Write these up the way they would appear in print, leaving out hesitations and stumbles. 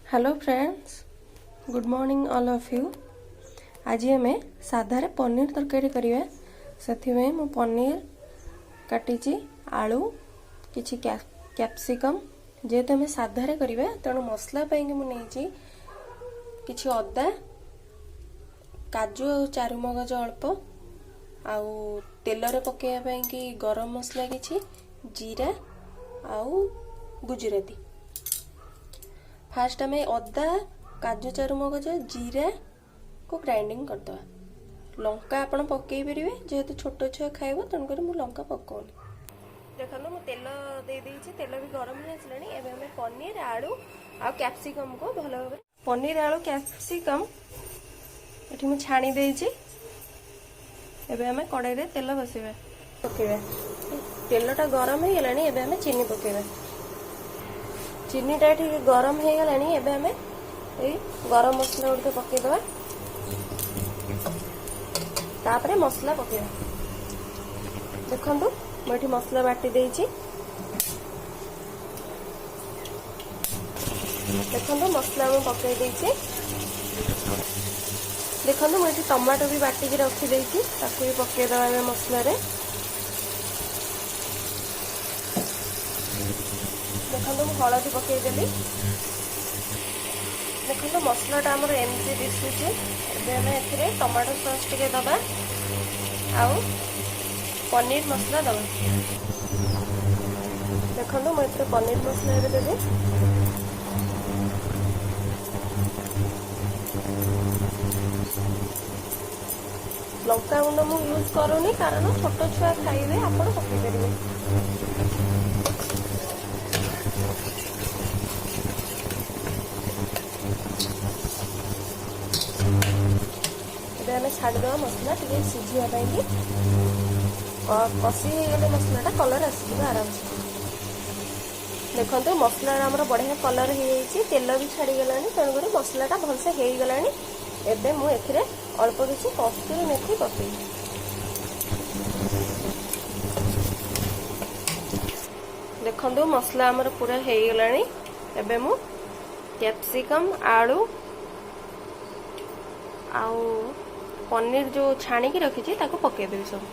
Hello friends, good morning all of you. आज आम साधारे पनीर तरकारी करिया। से मु पनीर काटी, आलू किछि कैप्सिकम जेहेतु आम साधारे करिया तेणु मसला मुझे किछि अदा काजू और चारुमगज अल्प आउ तेल रे पकेया कि गरम मसला किछि जीरा आउ गुजराती। फास्ट आम अदा काजू चारुमगज जीरा को ग्राइंडिंग करदे। लंका आपण पकई पारे जेहेतु छोट छुआ खाइब तेणुक मुझे लंका पकाउनी। देखो मुझे तेल दे देइछि, तेल भी गरम हो आसलानी। एबे हमें पनीर आलू आ कैप्सिकम को भल भाव पनीर आलू कैप्सिकम एठी मु छाणी देइछि। एबे हमें कड़ाई रे तेल बसेबा पकेबा। तेलटा गरम हो गलानी। एबे हमें चीनी पकेबा। चीनीटा ठीक गरम हो गलानी। एबे हमें ए गरम मसला उड़े पकेदवा। तापरे मसला पकेबा। देखंतु मैं मसला बाटी देइछि। देखंतु मसला मैं पकई देइछि। देखंतु मैं टमाटो भी बाटी रखी देइछि, ताकू भी पकेदवा ए मसला रे। देखो हलदी पकईदेली। देखो मसलाटा आमर एमती दिशुचे। एबे टमाटो सॉस टिके दबा आउ पनीर मसला दबा। देखो मुझे पनीर मसला एबे देबे। लंका गुंड मु यूज करूनी कारण छोट छुआ खाइबे आपण पकई परिबे। आम छाड़द मसला टे सीझापी कषी गले मसलाटा कलर आसो आराम से। देखो मसला आमर बढ़िया कलर हो तेल भी छाड़गला तेणुक मसलाटा भलसे हो गला। एबे मु एथिरे अल्प किछि कस्तूरी मेथी पकई। देखो मसला आमर पूरा हो गला। एबे मु कैप्सिकम आलू आउ पनीर जो छाणी की रखी ताको पकेदेवी सब।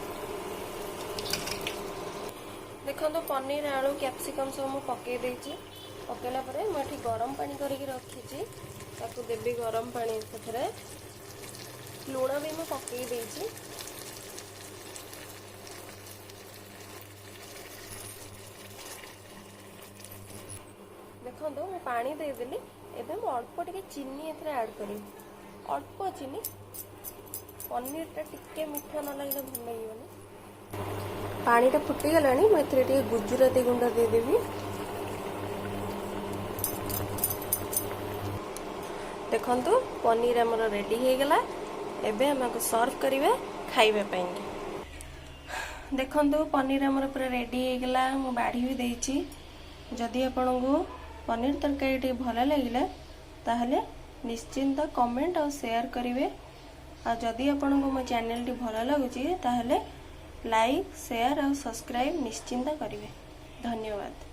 देखो पनीर आलू कैप्सिकम सब मु पकई देइछि। पकेला परे मुझे गरम पानी करके रखी ताको देवी गरम पानी। से लुण भी मैं पकई देइछि। देखो मैं पानी देदेली। एबे मु अल्प टिके चीनी एथरे ऐड करी। अल्प चीनी पनीर टा टिके मीठा न लगे भल लगे। पानी टा फुटी गलानी। मुझे गुजराती गुंड देदेवी। देखंतु पनीर आमर रेडी हो गला। एबे हमको सर्व करिवे खाइबे पाएंगे। देखंतु पनीर आमर पूरा रेडी हो गला। मु बाढ़ी भी देइछि। जदि आपनको पनीर तरकारी टे भल लगिला ताहले निश्चिंत कमेंट और शेयर करिवे। आ जदि आपनको मो चैनल टी भल लगुची ताहले लाइक शेयर और सब्सक्राइब निश्चिंत करिवे। धन्यवाद।